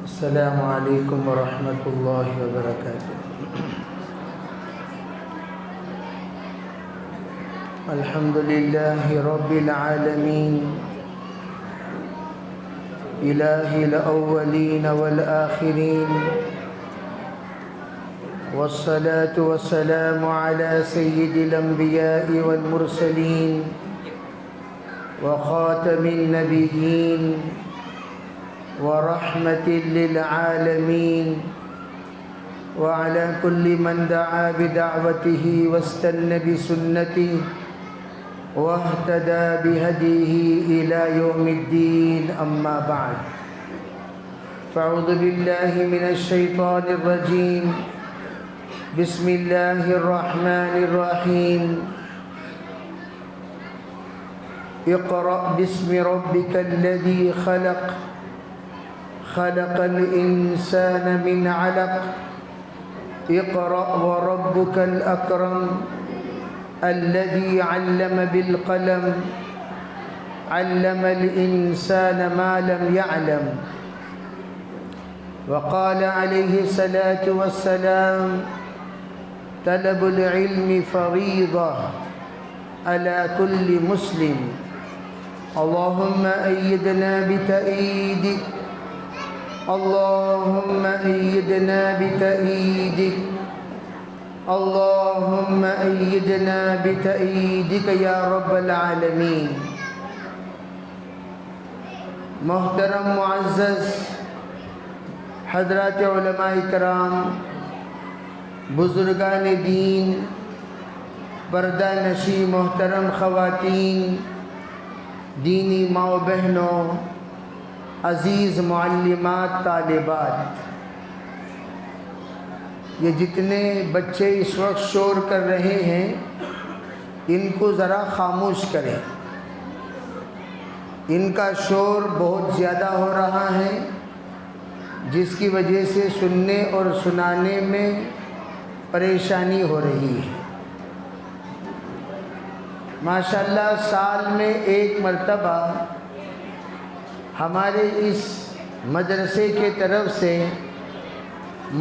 السلام علیکم ورحمۃ اللہ وبرکاتہ۔ الحمد للہ رب العالمین الہ الاولین والآخرین، والصلاة والسلام على سید الانبیاء والمرسلین وخاتم النبیین ورحمة للعالمين، وعلى كل من دعا بدعوته واستنى بسنته واهتدى بهديه إلى يوم الدين، أما بعد، فأعوذ بالله من الشيطان الرجيم، بسم الله الرحمن الرحيم، اقرأ باسم ربك الذي خلق، خلق الإنسان من علق، اقرأ وربك الأكرم، الذي علم بالقلم، علم الإنسان ما لم يعلم، وقال عليه الصلاة والسلام: طلب العلم فريضة على كل مسلم، اللهم أيدنا بتأييدك، اللهم أيدنا بتأييدك، اللهم أيدنا بتأييدك یا رب العالمین۔ محترم معزز حضرات علماء کرام، بزرگان دین، پردہ نشی محترم خواتین، دینی ماں و بہنوں، عزیز معلمات، طالبات، یہ جتنے بچے اس وقت شور کر رہے ہیں ان کو ذرا خاموش کریں، ان کا شور بہت زیادہ ہو رہا ہے، جس کی وجہ سے سننے اور سنانے میں پریشانی ہو رہی ہے۔ ماشاءاللہ سال میں ایک مرتبہ ہمارے اس مدرسے کے طرف سے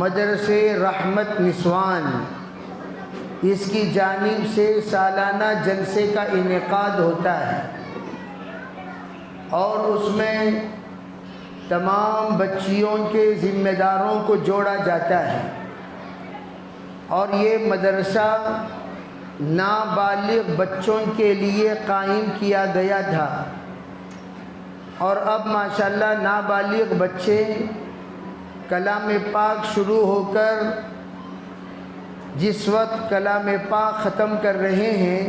مدرسے رحمت نسوان، اس کی جانب سے سالانہ جلسے کا انعقاد ہوتا ہے، اور اس میں تمام بچیوں کے ذمہ داروں کو جوڑا جاتا ہے، اور یہ مدرسہ نابالغ بچوں کے لیے قائم کیا گیا تھا، اور اب ماشاءاللہ نابالغ بچے کلام پاک شروع ہو کر جس وقت کلام پاک ختم کر رہے ہیں،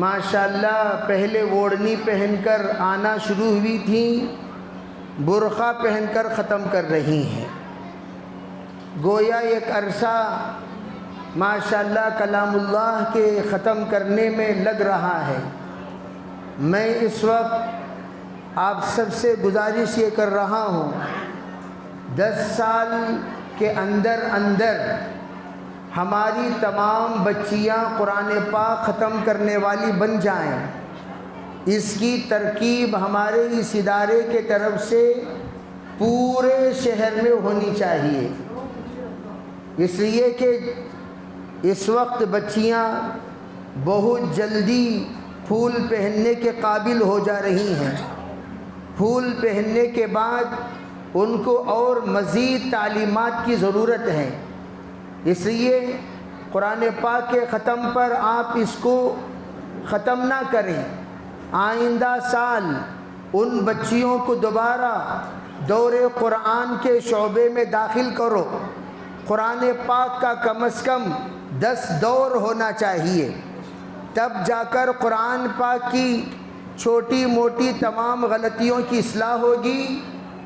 ماشاءاللہ پہلے اوڑھنی پہن کر آنا شروع ہوئی تھیں، برقع پہن کر ختم کر رہی ہیں۔ گویا ایک عرصہ ماشاءاللہ کلام اللہ کے ختم کرنے میں لگ رہا ہے۔ میں اس وقت آپ سب سے گزارش یہ کر رہا ہوں، 10 سال کے اندر ہماری تمام بچیاں قرآن پاک ختم کرنے والی بن جائیں، اس کی ترکیب ہمارے اس ادارے کے طرف سے پورے شہر میں ہونی چاہیے، اس لیے کہ اس وقت بچیاں بہت جلدی پھول پہننے کے قابل ہو جا رہی ہیں، پھول پہننے کے بعد ان کو اور مزید تعلیمات کی ضرورت ہے، اس لیے قرآن پاک کے ختم پر آپ اس کو ختم نہ کریں، آئندہ سال ان بچیوں کو دوبارہ دور قرآن کے شعبے میں داخل کرو، قرآن پاک کا کم از کم 10 دور ہونا چاہیے، تب جا کر قرآن پاک کی چھوٹی موٹی تمام غلطیوں کی اصلاح ہوگی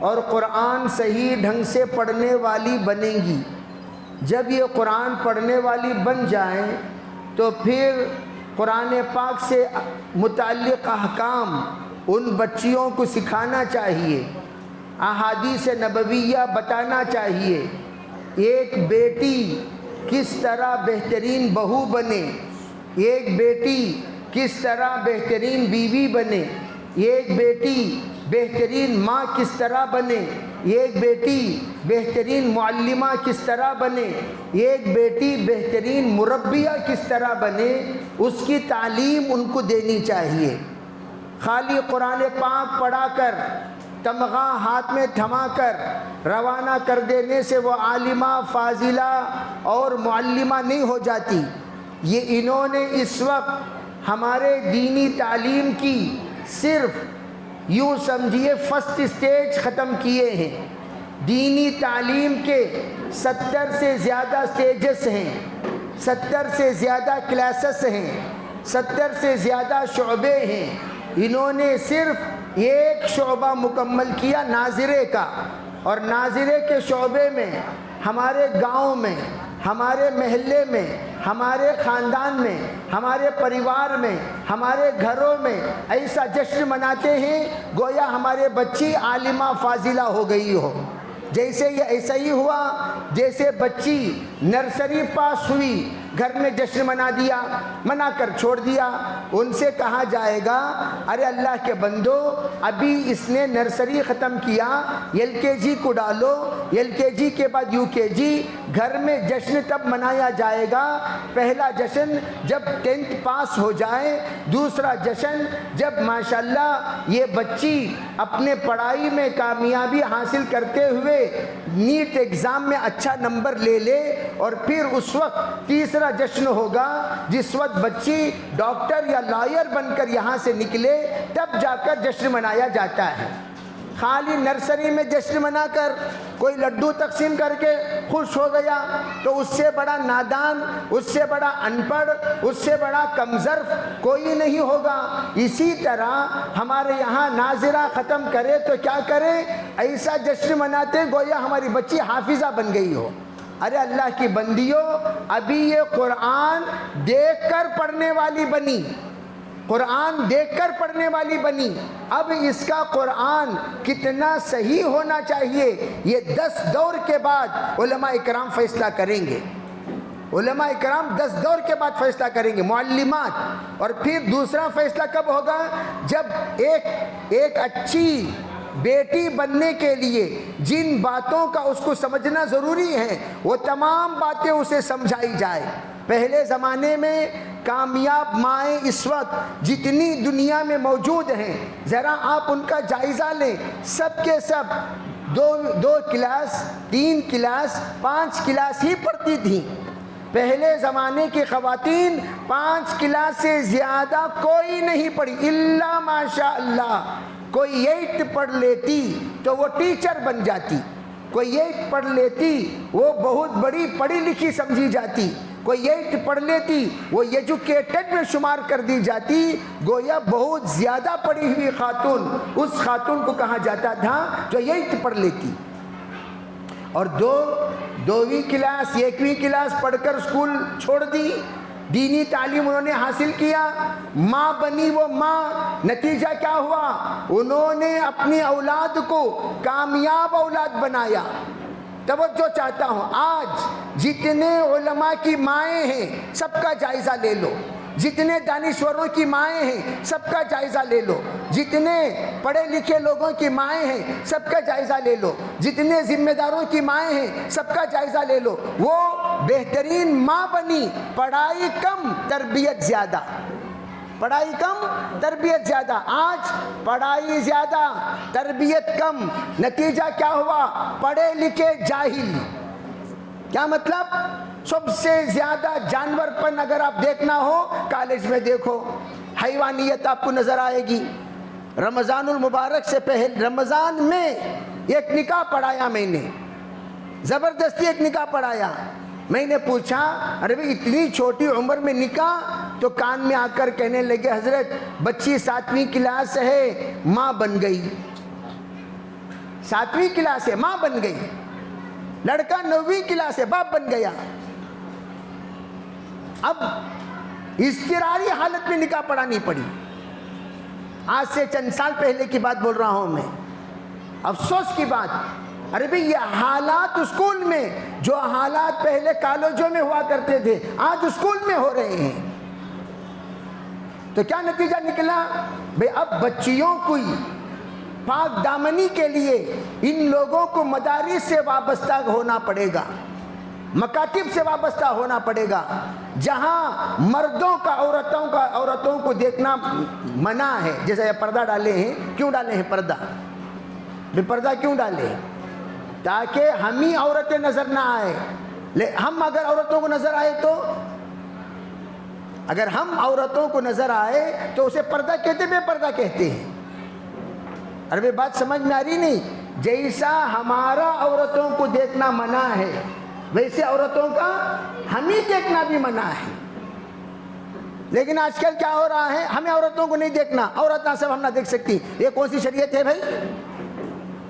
اور قرآن صحیح ڈھنگ سے پڑھنے والی بنے گی۔ جب یہ قرآن پڑھنے والی بن جائیں تو پھر قرآن پاک سے متعلق احکام ان بچیوں کو سکھانا چاہیے، احادیث نبویہ بتانا چاہیے، ایک بیٹی کس طرح بہترین بہو بنے، ایک بیٹی کس طرح بہترین بیوی بنے، ایک بیٹی بہترین ماں کس طرح بنے، ایک بیٹی بہترین معلمہ کس طرح بنے، ایک بیٹی بہترین مربیہ کس طرح بنے، اس کی تعلیم ان کو دینی چاہیے۔ خالی قرآن پاک پڑھا کر، تمغہ ہاتھ میں تھما کر روانہ کر دینے سے وہ عالمہ، فاضلہ اور معلمہ نہیں ہو جاتی۔ یہ انہوں نے اس وقت ہمارے دینی تعلیم کی صرف یوں سمجھیے فرسٹ اسٹیج ختم کیے ہیں۔ دینی تعلیم کے 70 سے زیادہ سٹیجز ہیں، 70 سے زیادہ کلاسز ہیں، 70 سے زیادہ شعبے ہیں۔ انہوں نے صرف ایک شعبہ مکمل کیا ناظرے کا، اور ناظرے کے شعبے میں ہمارے گاؤں میں، ہمارے محلے میں، ہمارے خاندان میں، ہمارے پریوار میں، ہمارے گھروں میں ایسا جشن مناتے ہیں گویا ہمارے بچی عالمہ فاضلہ ہو گئی ہو۔ جیسے یہ ایسا ہی ہوا جیسے بچی نرسری پاس ہوئی، گھر میں جشن منا دیا، منا کر چھوڑ دیا۔ ان سے کہا جائے گا ارے اللہ کے بندو، ابھی اس نے نرسری ختم کیا، ایل کے جی کو ڈالو، ایل کے جی کے بعد یو کے جی۔ گھر میں جشن تب منایا جائے گا، پہلا جشن جب 10th پاس ہو جائے، دوسرا جشن جب ماشاءاللہ یہ بچی اپنے پڑھائی میں کامیابی حاصل کرتے ہوئے نیٹ ایگزام میں اچھا نمبر لے لے، اور پھر اس وقت تیسرا جشن ہوگا جس وقت بچی ڈاکٹر یا لائر بن کر یہاں سے نکلے، تب جا کر جشن منایا جاتا ہے۔ خالی نرسری میں جشن منا کر کوئی لڈو تقسیم کر کے خوش ہو گیا تو اس سے بڑا نادان، اس سے بڑا ان پڑھ، اس سے بڑا کمظرف کوئی نہیں ہوگا۔ اسی طرح ہمارے یہاں ناظرہ ختم کرے تو کیا کرے، ایسا جشن مناتے گویا ہماری بچی حافظہ بن گئی ہو۔ ارے اللہ کی بندیوں، ابھی یہ قرآن دیکھ کر پڑھنے والی بنی، قرآن دیکھ کر پڑھنے والی بنی، اب اس کا قرآن کتنا صحیح ہونا چاہیے یہ 10 دور کے بعد علماء اکرام فیصلہ کریں گے۔ علماء اکرام 10 دور کے بعد فیصلہ کریں گے، معلمات۔ اور پھر دوسرا فیصلہ کب ہوگا، جب ایک اچھی بیٹی بننے کے لیے جن باتوں کا اس کو سمجھنا ضروری ہے وہ تمام باتیں اسے سمجھائی جائے۔ پہلے زمانے میں کامیاب مائیں اس وقت جتنی دنیا میں موجود ہیں، ذرا آپ ان کا جائزہ لیں، سب کے سب 2 کلاس، 3 کلاس، 5 کلاس ہی پڑھتی تھیں۔ پہلے زمانے کی خواتین 5 کلاس سے زیادہ کوئی نہیں پڑھی، الا ماشاء اللہ۔ کوئی 8 پڑھ لیتی تو وہ ٹیچر بن جاتی، کوئی 8 پڑھ لیتی وہ بہت بڑی پڑھی لکھی سمجھی جاتی، کوئی 8 پڑھ لیتی وہ ایجوکیٹڈ میں شمار کر دی جاتی، گویا بہت زیادہ پڑھی ہوئی خاتون اس خاتون کو کہا جاتا تھا جو 8 پڑھ لیتی۔ اور 2ویں کلاس 1ویں کلاس پڑھ کر اسکول چھوڑ دی، دینی تعلیم انہوں نے حاصل کیا، ماں بنی وہ ماں، نتیجہ کیا ہوا، انہوں نے اپنی اولاد کو کامیاب اولاد بنایا۔ توجہ چاہتا ہوں، آج جتنے علماء کی مائیں ہیں سب کا جائزہ لے لو، جتنے دانشوروں کی مائیں ہیں سب کا جائزہ لے لو، جتنے پڑھے لکھے لوگوں کی مائیں ہیں سب کا جائزہ لے لو، جتنے ذمہ داروں کی مائیں ہیں سب کا جائزہ لے لو۔ وہ بہترین ماں بنی، پڑھائی کم تربیت زیادہ، پڑھائی کم تربیت زیادہ۔ آج پڑھائی زیادہ تربیت کم، نتیجہ کیا ہوا، پڑھے لکھے جاہل۔ کیا مطلب، سب سے زیادہ جانور پن اگر آپ دیکھنا ہو کالج میں دیکھو، حیوانیت آپ کو نظر آئے گی۔ رمضان المبارک سے پہلے رمضان میں ایک نکاح پڑھایا میں نے، زبردستی ایک نکاح پڑھایا۔ میں نے پوچھا ارے بھئی اتنی چھوٹی عمر میں نکاح، تو کان میں آ کر کہنے لگے حضرت بچی 7ویں کلاس ہے ماں بن گئی، 7ویں کلاس ہے ماں بن گئی، لڑکا 9ویں کلاس ہے باپ بن گیا۔ اب اضطراری حالت میں نکاح پڑھانی پڑی، آج سے چند سال پہلے کی بات بول رہا ہوں میں، افسوس کی بات۔ ارے بھئی یہ حالات اسکول میں، جو حالات پہلے کالجوں میں ہوا کرتے تھے آج اسکول میں ہو رہے ہیں۔ تو کیا نتیجہ نکلا بھئی؟ اب بچیوں کو پاک دامنی کے لیے ان لوگوں کو مدارس سے وابستہ ہونا پڑے گا، مکاتب سے وابستہ ہونا پڑے گا، جہاں مردوں کا عورتوں کو دیکھنا منع ہے۔ جیسے پردہ ڈالے ہیں، کیوں ڈالے ہیں پردہ؟ پردہ کیوں ڈالے؟ تاکہ ہم ہی عورتیں نظر نہ آئے۔ ہم اگر عورتوں کو نظر آئے تو، اگر ہم عورتوں کو نظر آئے تو اسے پردہ کہتے، بے پردہ کہتے ہیں۔ عربی بات سمجھ میں آ رہی نہیں؟ جیسا ہمارا عورتوں کو دیکھنا منع ہے، ویسے عورتوں کا ہم ہی دیکھنا بھی منع ہے۔ لیکن آج کل کیا ہو رہا ہے؟ ہمیں عورتوں کو نہیں دیکھنا، عورتیں سب ہم نہ دیکھ سکتی۔ یہ کون سی شریعت ہے بھائی؟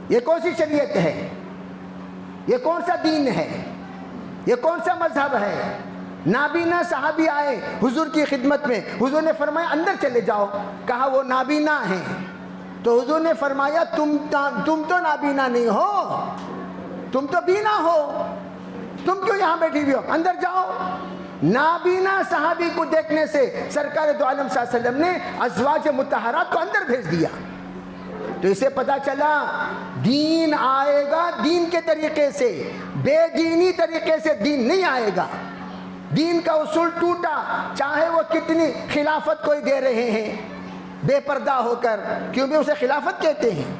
یہ کون سی شریعت ہے؟ یہ کون سا دین ہے؟ یہ کون سا مذہب ہے؟ نابینا صحابی آئے حضور کی خدمت میں، حضور نے فرمایا اندر چلے جاؤ، کہا وہ نابینا ہیں، تو حضور نے فرمایا تم تو نابینا نہیں ہو، تم تو بینا ہو، تم کیوں یہاں بیٹھی ہوئی ہو؟ اندر جاؤ۔ نابینا صحابی کو دیکھنے سے سرکار دو عالم صلی اللہ علیہ وسلم نے ازواج مطہرات کو اندر بھیج دیا۔ تو اسے پتا چلا دین آئے گا دین کے طریقے سے، بے دینی طریقے سے دین نہیں آئے گا۔ دین کا اصول ٹوٹا، چاہے وہ کتنی خلافت کوئی دے رہے ہیں بے پردہ ہو کر، کیوں بھی اسے خلافت کہتے ہیں۔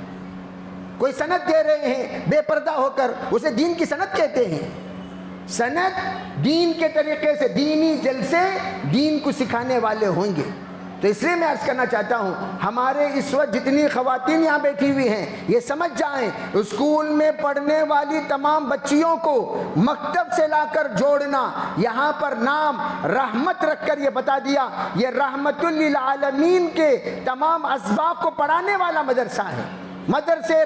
کوئی سند دے رہے ہیں بے پردہ ہو کر، اسے دین کی سند کہتے ہیں۔ سند دین کے طریقے سے، دینی جلسے دین کو سکھانے والے ہوں گے۔ تو اس لیے میں عرض کرنا چاہتا ہوں، ہمارے اس وقت جتنی خواتین یہاں بیٹھی ہوئی ہیں یہ سمجھ جائیں، اسکول میں پڑھنے والی تمام بچیوں کو مکتب سے لا کر جوڑنا، یہاں پر نام رحمت رکھ کر یہ بتا دیا یہ رحمت للعالمین کے تمام اسباق کو پڑھانے والا مدرسہ ہے۔ مدرسہ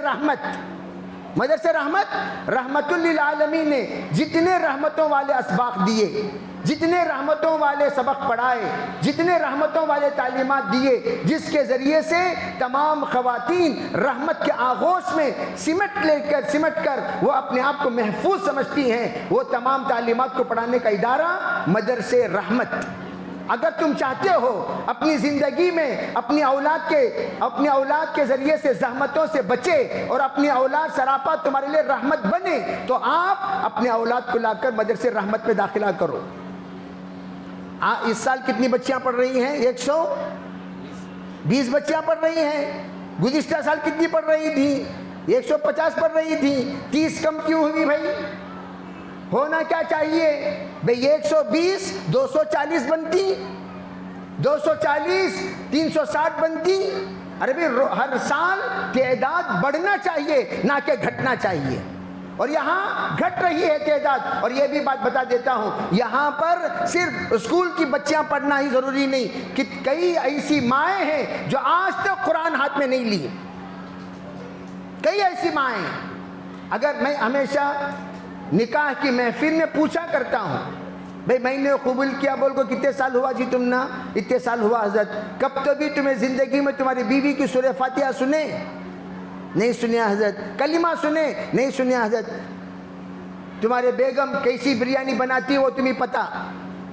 رحمت، رحمت للعالمین نے جتنے رحمتوں والے اسباق دیے، جتنے رحمتوں والے سبق پڑھائے، جتنے رحمتوں والے تعلیمات دیے، جس کے ذریعے سے تمام خواتین رحمت کے آغوش میں سمٹ کر وہ اپنے آپ کو محفوظ سمجھتی ہیں، وہ تمام تعلیمات کو پڑھانے کا ادارہ مدرسہ رحمت۔ اگر تم چاہتے ہو اپنی زندگی میں اپنی اولاد کے ذریعے سے زحمتوں سے بچے اور اپنی اولاد سراپا تمہارے لیے رحمت بنے، تو آپ اپنے اولاد کو لا کر مدرسہ رحمت میں داخلہ کرو۔ اس سال کتنی بچیاں پڑھ رہی ہیں؟ 120 بچیاں پڑھ رہی ہیں۔ گزشتہ سال کتنی پڑھ رہی تھی؟ 150 پڑھ رہی تھی۔ 30 کم کیوں ہوئی بھائی؟ ہونا کیا چاہیے بھئی؟ 120 240 بنتی، 240 360 بنتی۔ ارے بھئی ہر سال تعداد بڑھنا چاہیے نہ کہ گھٹنا چاہیے، اور یہاں گھٹ رہی ہے تعداد۔ اور یہ بھی بات بتا دیتا ہوں، یہاں پر صرف اسکول کی بچیاں پڑھنا ہی ضروری نہیں، کہ کئی ایسی مائیں ہیں جو آج تک قرآن ہاتھ میں نہیں لی، کئی ایسی مائیں۔ اگر میں ہمیشہ نکاح کی محفل میں پوچھا کرتا ہوں، بھئی میں نے قبول کیا، بول کو کتنے سال ہوا جی تم نا؟ اتنے سال ہوا حضرت۔ کب تو بھی تمہیں زندگی میں تمہاری بیوی کی سورہ فاتحہ سنے؟ نہیں سنیا حضرت۔ کلمہ سنے؟ نہیں سنیا حضرت۔ تمہارے بیگم کیسی بریانی بناتی ہے وہ تمہیں پتا،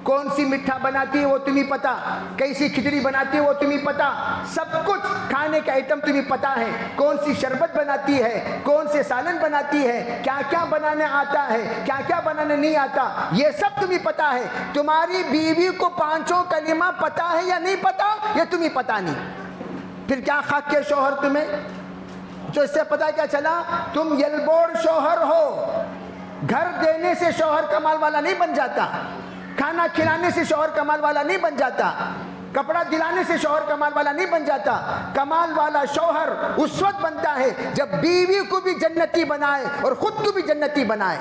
کون سی میٹھا بناتی ہے وہ تمہیں پتا، کیسی کھچڑی بناتی ہے وہ تمہیں پتا، سب کچھ کھانے کا آئٹم تمہیں پتا ہے، کون سی شربت بناتی ہے، کون سے سالن بناتی ہے، کیا کیا بنانے آتا ہے، کیا کیا بنانے نہیں آتا، یہ سب تمہیں پتا ہے۔ تمہاری بیوی کو 5 کلمہ پتا ہے یا نہیں پتا؟ یہ تمہیں پتا نہیں، پھر کیا خاک کے شوہر تمہیں؟ تو اس سے پتا کیا چلا؟ تم یلبوڑ شوہر ہو۔ گھر دینے سے شوہر کمال والا نہیں بن جاتا، کھانا کھلانے سے شوہر کمال والا نہیں بن جاتا، کپڑا دلانے سے شوہر کمال والا نہیں بن جاتا۔ کمال والا شوہر اس وقت بنتا ہے جب بیوی کو بھی جنتی بنائے اور خود کو بھی جنتی بنائے،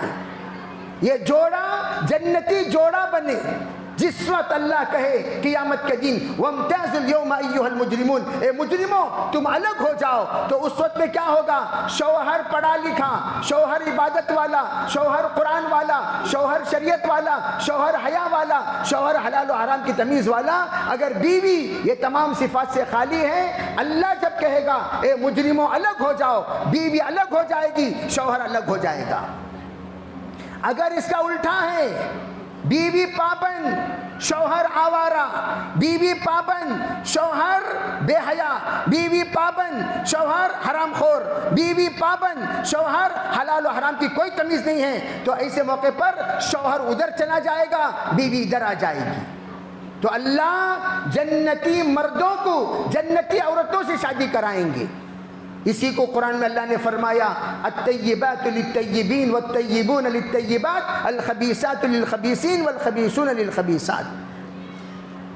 یہ جوڑا جنتی جوڑا بنے۔ جس وقت اللہ کہے قیامت کے دن وَامْتَازُوا الْيَوْمَ أَيُّهَا الْمُجْرِمُونَ، اے مجرموں تم الگ ہو جاؤ، تو اس وقت میں کیا ہوگا؟ شوہر پڑھا لکھا، شوہر عبادت والا، شوہر قرآن والا، شوہر شریعت والا، شوہر حیا والا، شوہر حلال و حرام کی تمیز والا، اگر بیوی یہ تمام صفات سے خالی ہے، اللہ جب کہے گا اے مجرموں الگ ہو جاؤ، بیوی الگ ہو جائے گی، شوہر الگ ہو جائے گا۔ اگر اس کا الٹا ہے، بیوی پابند، شوہر آوارہ، بیوی پابند، شوہر بے حیا، بیوی پابند، شوہر حرام خور، بیوی پابند، شوہر حلال و حرام کی کوئی تمیز نہیں ہے، تو ایسے موقع پر شوہر ادھر چلا جائے گا، بیوی ادھر آ جائے گی۔ تو اللہ جنتی مردوں کو جنتی عورتوں سے شادی کرائیں گے۔ اسی کو قرآن میں اللہ نے فرمایا الطیبات للطیبین والطیبون للطیبات الخبیثات للخبیثین والخبیثون للخبیثات۔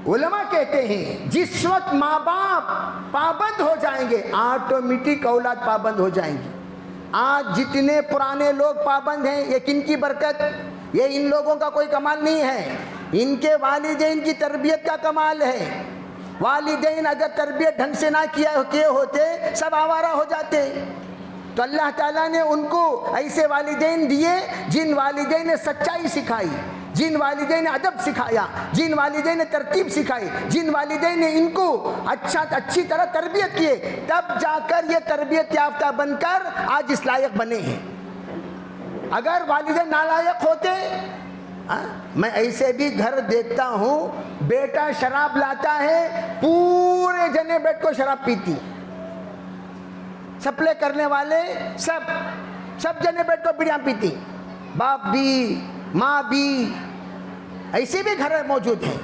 علماء کہتے ہیں جس وقت ماں باپ پابند ہو جائیں گے آٹومیٹک اولاد پابند ہو جائیں گی۔ آج جتنے پرانے لوگ پابند ہیں یہ کن کی برکت؟ یہ ان لوگوں کا کوئی کمال نہیں ہے، ان کے والدین کی تربیت کا کمال ہے۔ والدین اگر تربیت ڈھنگ سے نہ کیے ہوتے سب آوارہ ہو جاتے۔ تو اللہ تعالیٰ نے ان کو ایسے والدین دیے جن والدین نے سچائی سکھائی، جن والدین نے ادب سکھایا، جن والدین نے ترتیب سکھائی، جن والدین نے ان کو اچھی طرح تربیت کیے، تب جا کر یہ تربیت یافتہ بن کر آج اس لائق بنے ہیں۔ اگر والدین نالائق ہوتے، میں ایسے بھی گھر دیکھتا ہوں بیٹا شراب لاتا ہے، پورے جنے بیٹھ کو شراب پیتی، سپلے کرنے والے سب جنے بیٹھ کو بیڑیاں پیتی، باپ بھی ماں بھی، ایسے بھی گھر موجود ہیں۔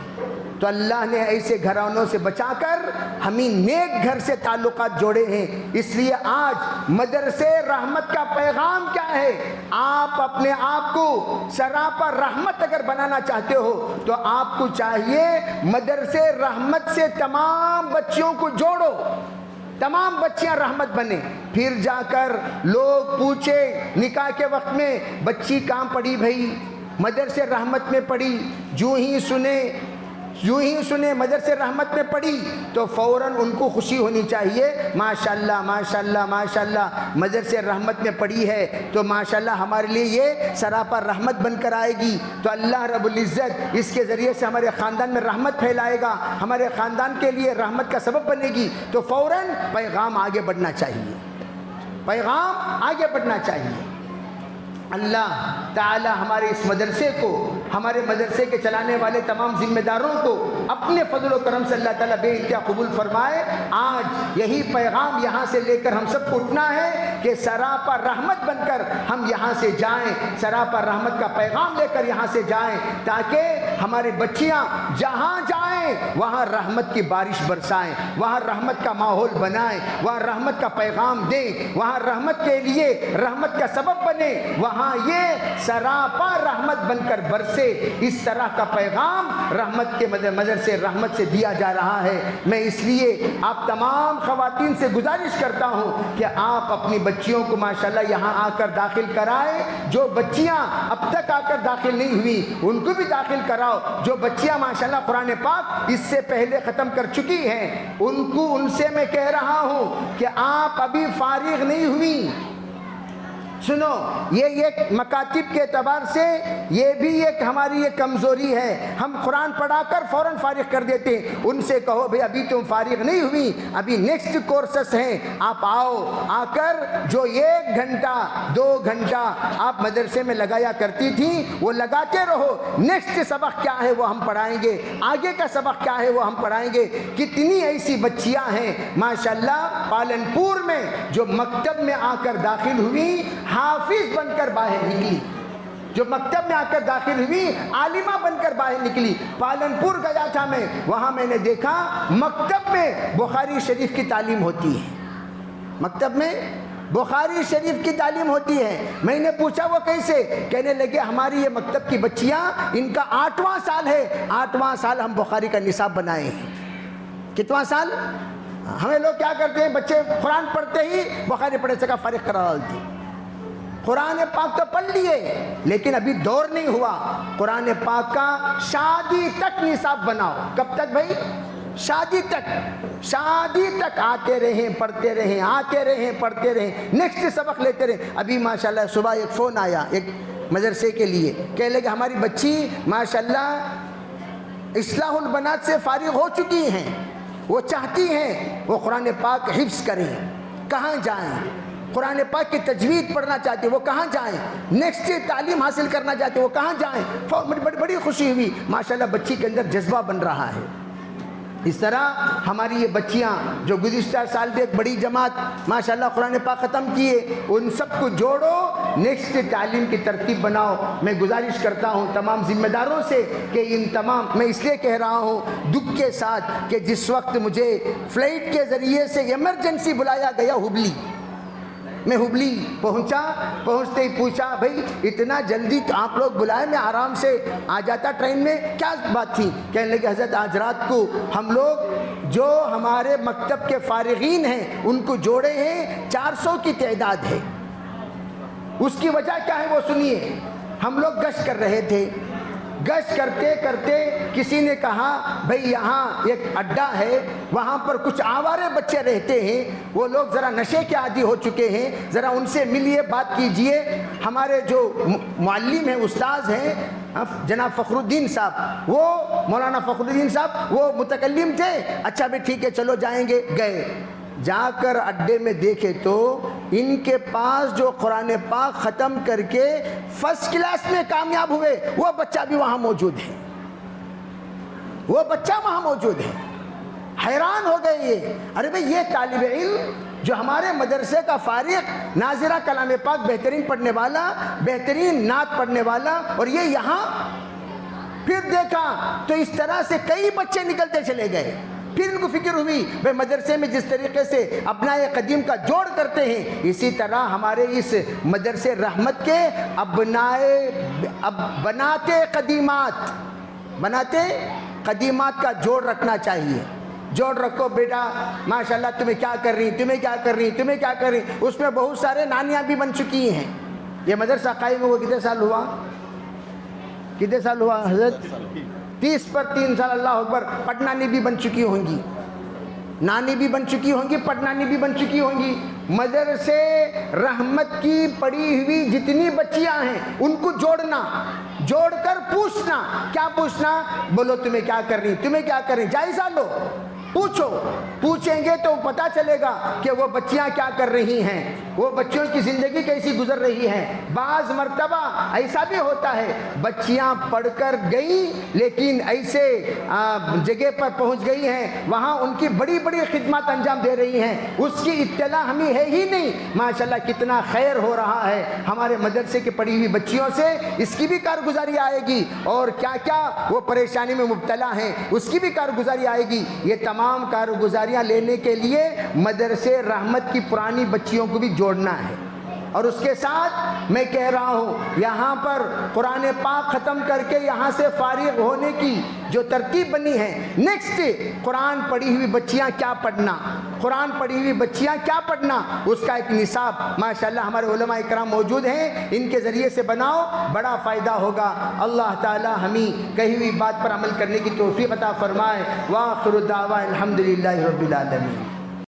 تو اللہ نے ایسے گھرانوں سے بچا کر ہمیں نیک گھر سے تعلقات جوڑے ہیں۔ اس لیے آج مدرسے رحمت کا پیغام کیا ہے؟ آپ اپنے آپ کو سراپا رحمت اگر بنانا چاہتے ہو تو آپ کو چاہیے مدرسے رحمت سے تمام بچیوں کو جوڑو، تمام بچیاں رحمت بنیں۔ پھر جا کر لوگ پوچھے نکاح کے وقت میں بچی کہاں پڑھی بھائی؟ مدرسے رحمت میں پڑھی۔ جو ہی سنے مدرسے رحمت میں پڑھی تو فوراً ان کو خوشی ہونی چاہیے، ماشاءاللہ ماشاءاللہ ماشاءاللہ مدرسے رحمت میں پڑھی ہے تو ماشاءاللہ ہمارے لیے یہ سراپا رحمت بن کر آئے گی، تو اللہ رب العزت اس کے ذریعے سے ہمارے خاندان میں رحمت پھیلائے گا، ہمارے خاندان کے لیے رحمت کا سبب بنے گی۔ تو فوراً پیغام آگے بڑھنا چاہیے، پیغام آگے بڑھنا چاہیے۔ اللہ تعالی ہمارے اس مدرسے کو، ہمارے مدرسے کے چلانے والے تمام ذمہ داروں کو اپنے فضل و کرم سے اللہ تعالیٰ بے انتہا قبول فرمائے۔ آج یہی پیغام یہاں سے لے کر ہم سب کو اٹھنا ہے کہ سراپا رحمت بن کر ہم یہاں سے جائیں، سراپا رحمت کا پیغام لے کر یہاں سے جائیں، تاکہ ہماری بچیاں جہاں جائیں وہاں رحمت کی بارش برسائیں، وہاں رحمت کا ماحول بنائیں، وہاں رحمت کا پیغام دیں، وہاں رحمت کے لیے رحمت کا سبب بنے، وہاں یہ سراپا رحمت بن کر برسے۔ اس طرح کا پیغام رحمت کے مدرسے رحمت سے دیا جا رہا ہے۔ میں اس لیے آپ تمام خواتین سے گزارش کرتا ہوں کہ آپ اپنی بچیوں کو ماشاءاللہ یہاں آ کر داخل کرائیں۔ جو بچیاں اب تک آ کر داخل نہیں ہوئی ان کو بھی داخل کراؤ۔ جو بچیاں ماشاءاللہ قرآن پاک اس سے پہلے ختم کر چکی ہیں ان سے میں کہہ رہا ہوں کہ آپ ابھی فارغ نہیں ہوئی۔ سنو، یہ ایک مکاتب کے اعتبار سے یہ بھی ایک ہماری ایک کمزوری ہے، ہم قرآن پڑھا کر فوراً فارغ کر دیتے ہیں۔ ان سے کہو بھئی ابھی تم فارغ نہیں ہوئی، ابھی نیکسٹ کورسز ہیں، آپ آؤ، آ کر جو 1 گھنٹہ 2 گھنٹہ آپ مدرسے میں لگایا کرتی تھیں وہ لگاتے رہو۔ نیکسٹ سبق کیا ہے وہ ہم پڑھائیں گے، آگے کا سبق کیا ہے وہ ہم پڑھائیں گے۔ کتنی ایسی بچیاں ہیں ماشاءاللہ پالنپور میں جو مکتب میں آ کر داخل ہوئی، حافظ بن کر باہر نکلی، جو مکتب میں آ کر داخل ہوئی عالمہ بن کر باہر نکلی۔ پالنپور گیا تھا میں، وہاں میں نے دیکھا مکتب میں بخاری شریف کی تعلیم ہوتی ہے، مکتب میں بخاری شریف کی تعلیم ہوتی ہے۔ میں نے پوچھا وہ کیسے؟ کہنے لگے ہماری یہ مکتب کی بچیاں، ان کا 8واں سال ہے، 8واں سال ہم بخاری کا نصاب بنائے ہیں۔ کتواں سال؟ ہمیں لوگ کیا کرتے ہیں، بچے قرآن پڑھتے ہی بخاری پڑھے سے کا فارغ کرا ڈالتے، قرآن پاک تو پڑھ لیے لیکن ابھی دور نہیں ہوا قرآن پاک کا شادی تک نصاب بناؤ۔ کب تک بھائی؟ شادی تک آتے رہیں پڑھتے رہیں، آتے رہیں پڑھتے رہیں، نیکسٹ سبق لیتے رہیں۔ ابھی ماشاءاللہ صبح ایک فون آیا ایک مدرسے کے لیے، کہنے لگے ہماری بچی ماشاءاللہ اصلاح البنات سے فارغ ہو چکی ہیں، وہ چاہتی ہیں وہ قرآن پاک حفظ کریں، کہاں جائیں؟ قرآن پاک کی تجوید پڑھنا چاہتے وہ کہاں جائیں، نیکسٹ تعلیم حاصل کرنا چاہتے وہ کہاں جائیں. بڑی خوشی ہوئی، ماشاءاللہ بچی کے اندر جذبہ بن رہا ہے. اس طرح ہماری یہ بچیاں جو گزشتہ سال بھی ایک بڑی جماعت ماشاءاللہ قرآن پاک ختم کیے، ان سب کو جوڑو، نیکسٹ تعلیم کی ترتیب بناؤ. میں گزارش کرتا ہوں تمام ذمہ داروں سے کہ ان تمام، میں اس لیے کہہ رہا ہوں دکھ کے ساتھ کہ جس وقت مجھے فلائٹ کے ذریعے سے ایمرجنسی بلایا گیا ہبلی، میں ہبلی پہنچتے ہی پوچھا بھائی اتنا جلدی آپ لوگ بلائے، میں آرام سے آ جاتا ٹرین میں، کیا بات تھی؟ کہنے لگے حضرت آج رات کو ہم لوگ جو ہمارے مکتب کے فارغین ہیں ان کو جوڑے ہیں، 400 کی تعداد ہے. اس کی وجہ کیا ہے وہ سنیے. ہم لوگ گشت کر رہے تھے، گشت کرتے کرتے کسی نے کہا بھئی یہاں ایک اڈا ہے، وہاں پر کچھ آوارے بچے رہتے ہیں، وہ لوگ ذرا نشے کے عادی ہو چکے ہیں، ذرا ان سے ملیے، بات کیجئے. ہمارے جو معلم ہیں، استاذ ہیں جناب فخر الدین صاحب، وہ مولانا فخر الدین صاحب وہ متکلم تھے. اچھا بھی ٹھیک ہے چلو جائیں گے. گئے، جا کر اڈے میں دیکھے تو ان کے پاس جو قرآن پاک ختم کر کے فرسٹ کلاس میں کامیاب ہوئے وہ بچہ بھی وہاں موجود ہے، وہ بچہ وہاں موجود ہے. حیران ہو گئے یہ، ارے بھئی یہ طالب علم جو ہمارے مدرسے کا فارغ، ناظرہ کلام پاک بہترین پڑھنے والا، بہترین نعت پڑھنے والا، اور یہ یہاں. پھر دیکھا تو اس طرح سے کئی بچے نکلتے چلے گئے. پھر ان کو فکر ہوئی بھئی مدرسے میں جس طریقے سے ابنائے قدیم کا جوڑ کرتے ہیں، اسی طرح ہمارے اس مدرسے رحمت کے بناتے قدیمات کا جوڑ رکھنا چاہیے. جوڑ رکھو بیٹا، ماشاءاللہ تمہیں کیا کر رہی. اس میں بہت سارے نانیاں بھی بن چکی ہیں. یہ مدرسہ قائم ہوا کتنے سال ہوا حضرت؟ 30 پر 3 سال. اللہ اکبر. پٹنانی بھی بن چکی ہوں گی، نانی بھی بن چکی ہوں گی، پٹنانی بھی بن چکی ہوں گی. مدرسے رحمت کی پڑھی ہوئی جتنی بچیاں ہیں ان کو جوڑ کر پوچھنا. کیا پوچھنا؟ بولو تمہیں کیا کر رہی، جائزہ لو، پوچھیں گے تو پتہ چلے گا کہ وہ بچیاں کیا کر رہی ہیں، وہ بچیوں کی زندگی کیسی گزر رہی ہے. بعض مرتبہ ایسا بھی ہوتا ہے بچیاں پڑھ کر گئی لیکن ایسے جگہ پر پہنچ گئی ہیں وہاں ان کی بڑی بڑی خدمات انجام دے رہی ہیں، اس کی اطلاع ہمیں ہے ہی نہیں. ماشاءاللہ کتنا خیر ہو رہا ہے ہمارے مدرسے کی پڑھی ہوئی بچیوں سے. اس کی بھی کارگزاری آئے گی، اور کیا کیا وہ پریشانی میں مبتلا ہیں اس کی بھی کارگزاری آئے گی. یہ تمام کارگزاریاں لینے کے لیے مدرسے رحمت کی پرانی بچیوں کو بھی جوڑنا ہے. اور اس کے ساتھ میں کہہ رہا ہوں یہاں پر قرآن پاک ختم کر کے یہاں سے فارغ ہونے کی جو ترتیب بنی ہے، نیکسٹ قرآن پڑھی ہوئی بچیاں کیا پڑھنا، اس کا ایک نصاب ماشاءاللہ ہمارے علماء اکرام موجود ہیں، ان کے ذریعے سے بناؤ، بڑا فائدہ ہوگا. اللہ تعالی ہمیں کہی ہوئی بات پر عمل کرنے کی توفیق عطا فرمائے. وآخر دعوانا الحمدللہ رب العالمین.